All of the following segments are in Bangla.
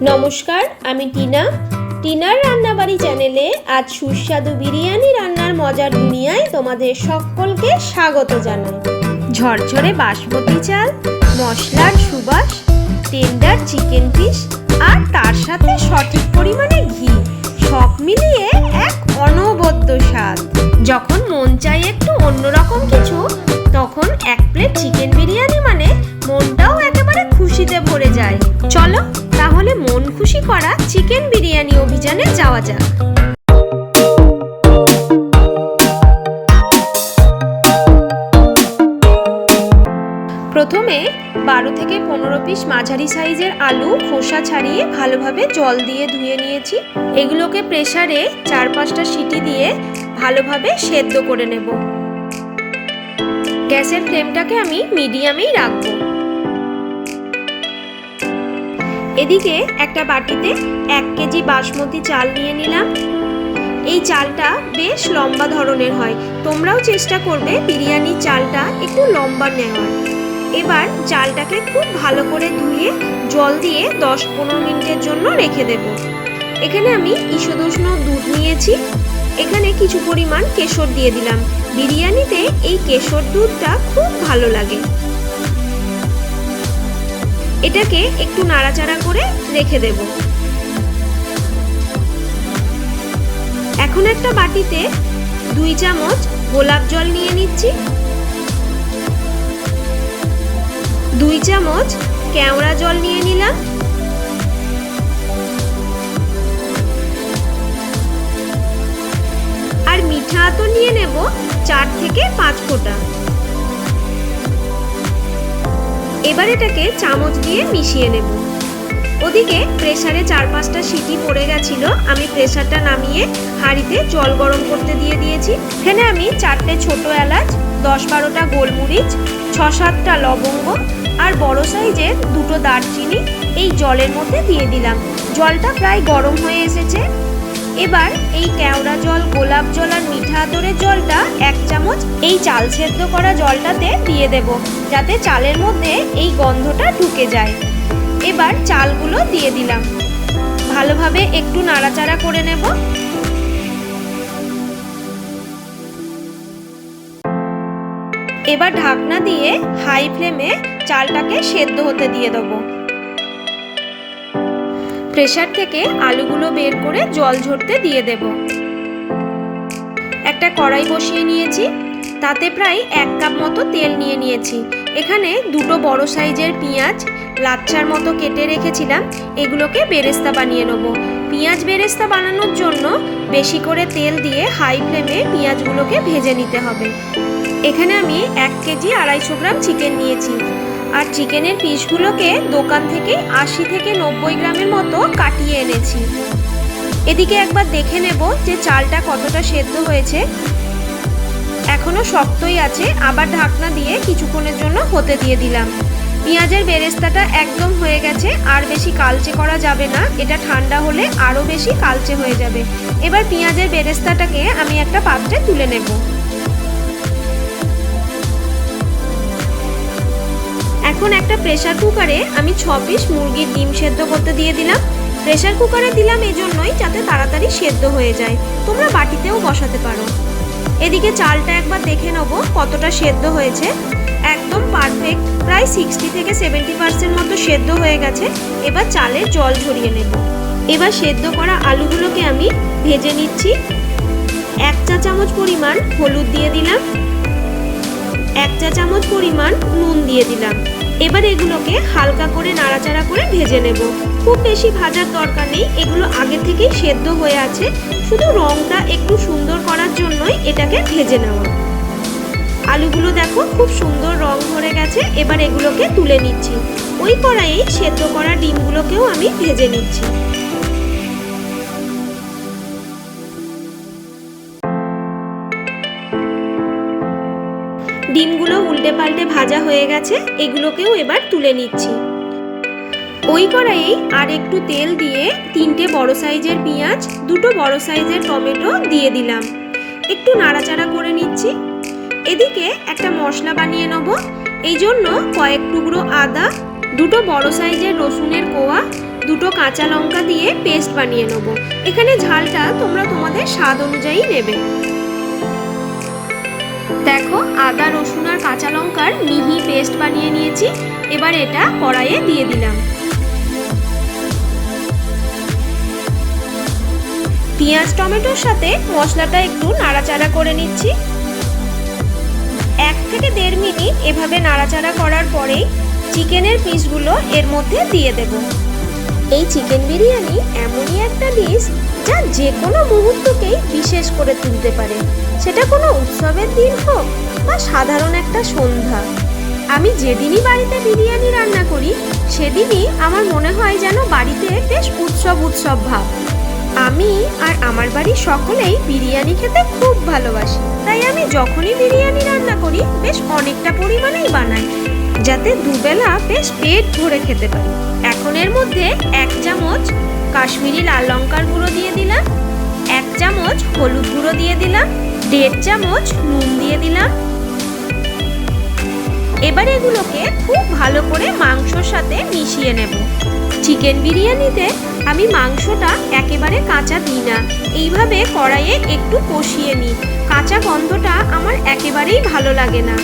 নমস্কার, আমি টিনার রান্নাবাড়ি চ্যানেলে আজ সুস্বাদু বিরিয়ানি রান্নার মজার দুনিয়ায় তোমাদের সকলকে স্বাগত জানাই। ঝরঝরে বাসমতি চাল, মশলার সুবাস, টেন্ডার চিকেন পিস আর তার সাথে সঠিক পরিমাণে ঘি, সব মিলিয়ে এক অনবদ্য স্বাদ। যখন মন চাই একটু অন্যরকম কিছু, তখন এক প্লেট চিকেন বিরিয়ানি মানে মনটাও একেবারে খুশিতে ভরে যায়। চলো তাহলে মন খুশি করা চিকেন বিরিয়ানি অভিযানে যাওয়া যাক। প্রথমে 12 থেকে 15 পিস মাঝারি সাইজের আলু খোসা ছাড়িয়ে ভালোভাবে জল দিয়ে ধুয়ে নিয়েছি। এগুলোকে প্রেসারে 4-5টা সিটি দিয়ে ভালোভাবে সেদ্ধ করে নেব। গ্যাসের ফ্লেমটাকে আমি মিডিয়ামেই রাখবো। এদিকে একটা বাটিতে 1 কেজি বাসমতি চাল নিয়ে নিলাম। এই চালটা বেশ লম্বা ধরনের হয়, তোমরাও চেষ্টা করবে বিরিয়ানির চালটা একটু লম্বা নেওয়ার। এবার চালটাকে খুব ভালো করে ধুয়ে জল দিয়ে 10-15 মিনিটের জন্য রেখে দেব। এখানে আমি ঈষদুষ্ণ দুধ নিয়েছি, এখানে কিছু পরিমাণ কেশর দিয়ে দিলাম। বিরিয়ানিতে এই কেশর দুধটা খুব ভালো লাগে। এটাকে একটু নাড়াচাড়া করে রেখে দেব। এখন একটা বাটিতে 2 চামচ গোলাপ জল নিয়ে নিচ্ছি, 2 চামচ কেওড়া জল নিয়ে নিলাম, আর মিঠা আতর নিয়ে নেব 4 থেকে 5 ফোঁটা। এবার এটাকে চামচ দিয়ে মিশিয়ে নেব। ওদিকে প্রেসারে 4-5টা সিটি পড়ে গেছিল, আমি প্রেসারটা নামিয়ে হাঁড়িতে জল গরম করতে দিয়ে দিয়েছি। এখানে আমি 4টে ছোট এলাচ, 10-12টা গোলমরিচ, 6-7টা লবঙ্গ আর বড় সাইজের 2টো দারচিনি এই জলের মধ্যে দিয়ে দিলাম। জলটা প্রায় গরম হয়ে এসেছে। এবার এই কেওড়া জল, গোলাপ জল আর মিঠা আতরের জলটা 1 চামচ এই চাল সেদ্ধ করা জলটাতে দিয়ে দেব, যাতে চালের মধ্যে এই গন্ধটা ঢুকে যায়। এবার চালগুলো দিয়ে দিলাম, ভালোভাবে একটু নাড়াচাড়া করে নেব। এবার ঢাকনা দিয়ে হাই ফ্লেমে চালটাকে সেদ্ধ হতে দিয়ে দেবো। প্রেসার থেকে আলুগুলো বের করে জল ঝরতে দিয়ে দেব। একটা কড়াই বসিয়ে নিয়েছি, তাতে প্রায় 1 কাপ মতো তেল নিয়ে নিয়েছি। এখানে 2টো বড় সাইজের পেঁয়াজ লাচ্ছার মতো কেটে রেখেছিলাম, এগুলোকে বেরেস্তা বানিয়ে নেব। পেঁয়াজ বেরেস্তা বানানোর জন্য বেশি করে তেল দিয়ে হাই ফ্লেমে পেঁয়াজগুলোকে ভেজে নিতে হবে। এখানে আমি 1 কেজি 250 গ্রাম চিকেন নিয়েছি, আর চিকেনের পিসগুলোকে দোকান থেকে 80 থেকে 90 গ্রামের মতো কাটিয়ে এনেছি। এদিকে একবার দেখে নেব যে চালটা কতটা সেদ্ধ হয়েছে। এখনো শক্তই আছে, আবার ঢাকনা দিয়ে কিছুক্ষণের জন্য হতে দিয়ে দিলাম। পেঁয়াজের বেরেস্তাটা একদম হয়ে গেছে, আর বেশি কালচে করা যাবে না, এটা ঠান্ডা হলে আরও বেশি কালচে হয়ে যাবে। এবার পেঁয়াজের বেরেস্তাটাকে আমি একটা পাত্রে তুলে নেব। এখন একটা প্রেসার কুকারে আমি 6 পিস মুরগির ডিম সেদ্ধ করতে দিয়ে দিলাম। প্রেসার কুকারে দিলাম এই জন্যই যাতে তাড়াতাড়ি সেদ্ধ হয়ে যায়, তোমরা বাটিতেও বসাতে পারো। এদিকে চালটা একবার দেখে নেব কতটা সেদ্ধ হয়েছে। একদম পারফেক্ট, প্রায় 60 থেকে 70% মতো সেদ্ধ হয়ে গেছে। এবার চালের জল ঝরিয়ে নেব। এবার সেদ্ধ করা আলুগুলোকে আমি ভেজে নিচ্ছি। 1 চা চামচ পরিমাণ হলুদ দিয়ে দিলাম, 1 চা চামচ পরিমাণ নুন দিয়ে দিলাম। এবার এগুলোকে হালকা করে নাড়াচাড়া করে ভেজে নেব। খুব বেশি ভাজার দরকার নেই, এগুলো আগে থেকেই সেদ্ধ হয়ে আছে, শুধু রংটা একটু সুন্দর করার জন্যই এটাকে ভেজে নেওয়া। আলুগুলো দেখো খুব সুন্দর রং ধরে গেছে। এবার এগুলোকে তুলে নিচ্ছি। ওই কড়াইয়ে সেদ্ধ করা ডিমগুলোকেও আমি ভেজে নিচ্ছি। ডিমগুলো উল্টে পাল্টে ভাজা হয়ে গেছে, এগুলোকেও এবার তুলে নিচ্ছি। ওই কড়াইয়ে আর একটু তেল দিয়ে 3টে বড় সাইজের পেঁয়াজ, 2টো বড় সাইজের টমেটো দিয়ে দিলাম। একটু নাড়াচাড়া করে নিচ্ছি। এদিকে একটা মশলা বানিয়ে নেব। এই জন্য কয়েক টুকরো আদা, দুটো বড় সাইজের রসুনের কোয়া, দুটো কাঁচা লঙ্কা দিয়ে পেস্ট বানিয়ে নেব। এখানে ঝালটা তোমরা তোমাদের স্বাদ অনুযায়ী নেবে। দেখো আদা রসুন আর কাঁচা লঙ্কার মিহি পেস্ট বানিয়ে নিয়েছি। এবার এটা কড়াইয়ে দিয়ে দিলাম। পেঁয়াজ টমেটোর সাথে মশলাটা একটু নাড়াচাড়া করে নিচ্ছি। 1 থেকে 1.5 মিনিট এভাবে নাড়াচাড়া করার পরেই চিকেনের পিসগুলো এর মধ্যে দিয়ে দেব। এই চিকেন বিরিয়ানি এমনই একটা ডিশ যা যে কোনো মুহূর্তকেই বিশেষ করে তুলতে পারে, সেটা কোনো উৎসবের দিন হোক বা সাধারণ একটা সন্ধ্যা। আমি যেদিনই বাড়িতে বিরিয়ানি রান্না করি সেদিনই আমার মনে হয় যেন বাড়িতে বেশ উৎসব উৎসব ভাব। আমি আর আমার বাড়ির সকলেই বিরিয়ানি খেতে খুব ভালোবাসি, তাই আমি যখনই বিরিয়ানি রান্না করি বেশ অনেকটা পরিমাণেই বানাই, যাতে দুবেলা বেশ পেট ভরে খেতে পারি। এখন এর মধ্যে 1 চামচ কাশ্মীরি লাল লঙ্কার গুঁড়ো দিয়ে দিলাম, 1 চামচ হলুদ গুঁড়ো দিয়ে দিলাম, 1.5 চামচ নুন দিয়ে দিলাম। এবার এগুলোকে খুব ভালো করে মাংসর সাথে মিশিয়ে নেব। চিকেন বিরিয়ানিতে আমি মাংসটা একেবারে কাঁচা দিই না, এইভাবে কড়াইয়ে একটু কষিয়ে নিই। কাঁচা গন্ধটা আমার একেবারেই ভালো লাগে না।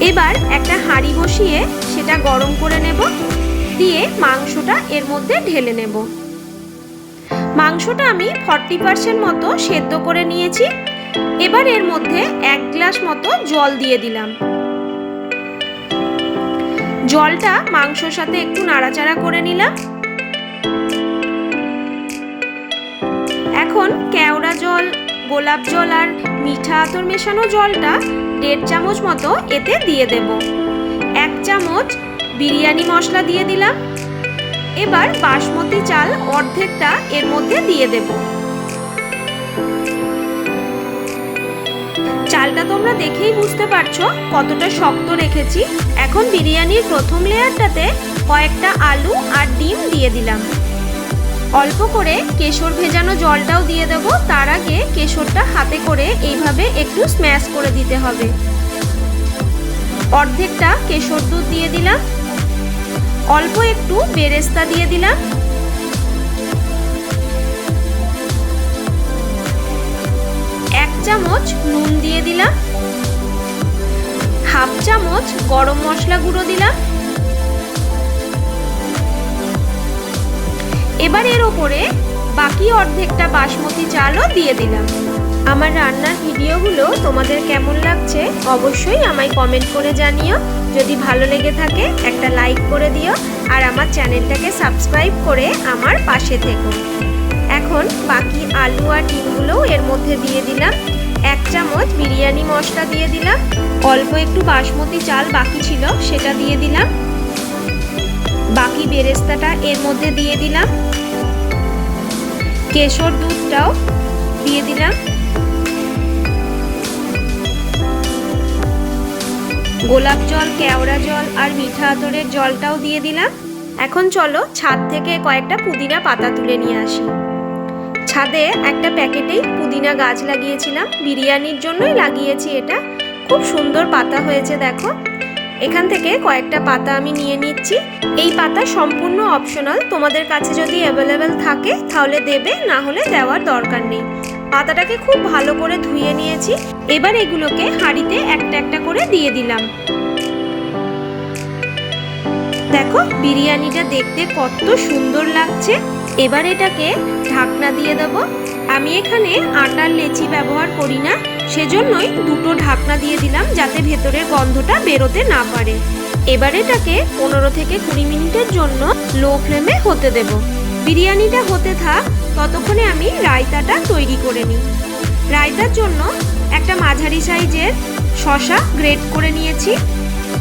এবার একটা হাঁড়ি বসিয়ে সেটা গরম করে নেব, দিয়ে মাংসটা এর মধ্যে ঢেলে নেব। মাংসটা আমি 40% মতো সেদ্ধ করে নিয়েছি। এবার এর মধ্যে 1 গ্লাস মতো জল দিয়ে দিলাম। জলটা মাংসর সাথে একটু নাড়াচাড়া করে নিলাম। এখন কেওড়া জল, গোলাপ জল আর মিঠা আতর মেশানো জলটা 1.5 চামচ মতো এতে দিয়ে দেব। 1 চামচ বিরিয়ানি মশলা দিয়ে দিলাম। এবার বাসমতি চাল অর্ধেকটা এর মধ্যে দিয়ে দেব। চালটা তোমরা দেখেই বুঝতে পারছো কতটা শক্ত রেখেছি। এখন বিরিয়ানির প্রথম লেয়ারটাতে কয়েকটা আলু আর ডিম দিয়ে দিলাম। অল্প করে কেশর ভেজানো জলটাও দিয়ে দেব। তার আগে কেশরটা হাতে করে এইভাবে একটু স্ম্যাশ করে দিতে হবে। অর্ধেকটা কেশর দুধ দিয়ে দিলাম। অল্প একটু বেরেস্তা দিয়ে দিলাম। এক চামচ নুন দিয়ে দিলাম। হাফ চামচ গরম মশলা গুঁড়ো দিলাম। এবার এর ওপরে বাকি অর্ধেকটা বাসমতি চালও দিয়ে দিলাম। আমার রান্নার ভিডিওগুলো তোমাদের কেমন লাগছে অবশ্যই আমায় কমেন্ট করে জানিও। যদি ভালো লেগে থাকে একটা লাইক করে দিও আর আমার চ্যানেলটাকে সাবস্ক্রাইব করে আমার পাশে থেকো। এখন বাকি আলু আর ডিমগুলোও এর মধ্যে দিয়ে দিলাম। 1 চামচ বিরিয়ানি মশলা দিয়ে দিলাম। অল্প একটু বাসমতি চাল বাকি ছিল সেটা দিয়ে দিলাম। বাকি বেরেস্তাটা এর মধ্যে দিয়ে দিলাম। কেশর দুধটাও দিয়ে দিলাম। গোলাপ জল, কেওড়া জল আর মিঠা আতরের জলটাও দিয়ে দিলাম। এখন চলো ছাদ থেকে কয়েকটা পুদিনা পাতা তুলে নিয়ে আসি। ছাদে একটা প্যাকেটেই পুদিনা গাছ লাগিয়েছিলাম, বিরিয়ানির জন্যই লাগিয়েছি। এটা খুব সুন্দর পাতা হয়েছে দেখো। এখান থেকে কয়েকটা পাতা আমি নিয়ে নিচ্ছি। এই পাতা সম্পূর্ণ অপশনাল, তোমাদের কাছে যদি অ্যাভেলেবেল থাকে তাহলে দেবে, না হলে দেওয়ার দরকার নেই। পাতাটাকে খুব ভালো করে ধুয়ে নিয়েছি। এবার এগুলোকে হাঁড়িতে একটা একটা করে দিয়ে দিলাম। দেখো বিরিয়ানিটা দেখতে কত সুন্দর লাগছে। এবার এটাকে ঢাকনা দিয়ে দেব। আমি এখানে আটার লেচি ব্যবহার করি না, সেজন্যই দুটো ঢাকনা দিয়ে দিলাম যাতে ভেতরের গন্ধটা বেরোতে না পারে। এবার এটাকে 15 থেকে 20 মিনিটের জন্য লো ফ্লেমে হতে দেব। বিরিয়ানিটা হতে থাক, ততক্ষণে আমি রায়তাটা তৈরি করে নিই। রায়তার জন্য একটা মাঝারি সাইজের শসা গ্রেট করে নিয়েছি,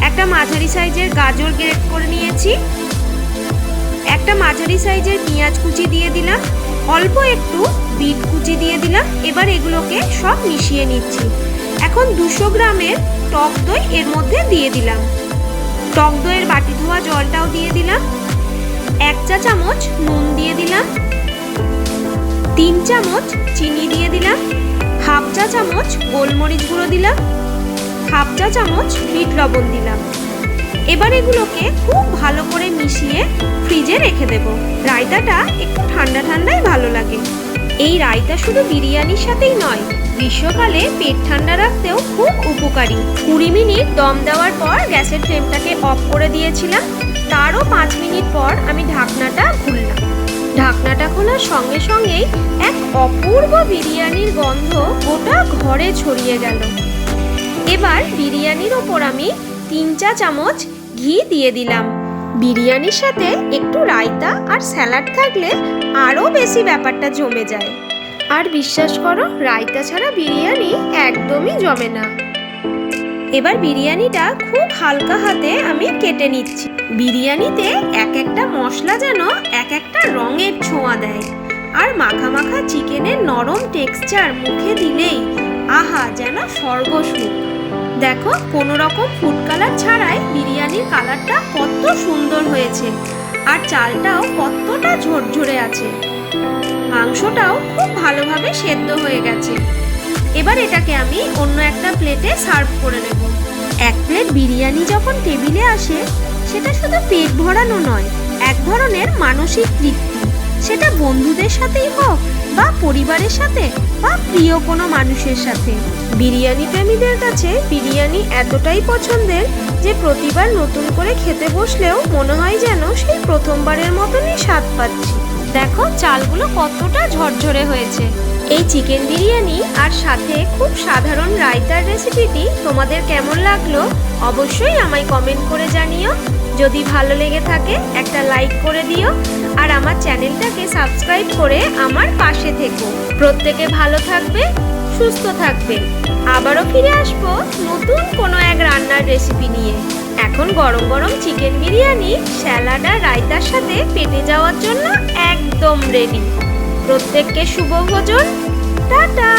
একটা মাঝারি সাইজের গাজর গ্রেট করে নিয়েছি, একটা মাঝারি সাইজের পেঁয়াজ কুচি দিয়ে দিলাম, অল্প একটু বিট কুচি দিয়ে দিলাম। এবার এগুলোকে সব মিশিয়ে নিচ্ছি। এখন 200 গ্রামের টক দই এর মধ্যে দিয়ে দিলাম। টক দইয়ের বাটি ধোয়া জলটাও দিয়ে দিলাম। 1 চা চামচ নুন দিয়ে দিলাম। 3 চামচ চিনি দিয়ে দিলাম। হাফ চা চামচ গোলমরিচ গুঁড়ো দিলাম। হাফ চা চামচ বিট লবণ দিলাম। এবার এগুলোকে খুব ভালো করে মিশিয়ে ফ্রিজে রেখে দেব। রায়তাটা একটু ঠান্ডা ঠান্ডাই ভালো লাগে। এই রায়তা শুধু বিরিয়ানির সাথেই নয়, গ্রীষ্মকালে পেট ঠান্ডা রাখতেও খুব উপকারী। 20 মিনিট দম দেওয়ার পর গ্যাসের ফ্লেমটাকে অফ করে দিয়েছিলাম। তারও 5 মিনিট পর আমি ঢাকনাটা খুললাম। ঢাকনাটা খোলার সঙ্গে সঙ্গেই এক অপূর্ব বিরিয়ানির গন্ধ গোটা ঘরে ছড়িয়ে গেল। এবার বিরিয়ানির ওপর আমি 3 চা চামচ ঘি দিয়ে দিলাম। বিরিয়ানির সাথে একটু রায়তা আর স্যালাড থাকলে আরও বেশি ব্যাপারটা জমে যায়। আর বিশ্বাস করো, রায়তা ছাড়া বিরিয়ানি একদমই জমে না। এবার বিরিয়ানিটা খুব হালকা হাতে আমি কেটে নিচ্ছি। বিরিয়ানিতে এক একটা মশলা যেন এক একটা রঙের ছোঁয়া দেয়। আর মাখা মাখা চিকেনের নরম টেক্সচার মুখে দিলেই আহা, যেন স্বর্গসুখ। দেখো, কোনো রকম ফুড কালার ছাড়াই বিরিয়ানির কালারটা কত সুন্দর হয়েছে। আর চালটাও কতটা ঝরঝরে আছে। মাংসটাও খুব ভালোভাবে সেদ্ধ হয়ে গেছে। এবার এটাকে আমি অন্য একটা প্লেটে সার্ভ করে নেব। এক প্লেট বিরিয়ানি যখন টেবিলে আসে, সেটা শুধু পেট ভরানো নয়, এক ধরনের মানসিক তৃপ্তি। সেটা বন্ধুদের সাথেই হোক বা পরিবারের সাথে বা প্রিয় কোনো মানুষের সাথে। বিরিয়ানি প্রেমীদের কাছে বিরিয়ানি এতটাই পছন্দের যে প্রতিবার নতুন করে খেতে বসলেও মনে হয় যেন সেই প্রথমবারের মতনই স্বাদ পাচ্ছি। দেখো, চালগুলো কতটা ঝরঝরে হয়েছে। এই চিকেন বিরিয়ানি আর সাথে খুব সাধারণ রায়তার রেসিপিটি তোমাদের কেমন লাগলো অবশ্যই আমায় কমেন্ট করে জানিও। যদি ভালো লেগে থাকে একটা লাইক করে দিও আর আমার চ্যানেলটাকে সাবস্ক্রাইব করে আমার পাশে থেকো। প্রত্যেকে ভালো থাকবে, সুস্থ থাকবে। আবারও ফিরে আসবো নতুন কোনো এক রান্নার রেসিপি নিয়ে। এখন গরম গরম চিকেন বিরিয়ানি স্যালাড আর রায়তার সাথে পেটে যাওয়ার জন্য একদম রেডি। প্রত্যেককে শুভ ভোজন। টাটা।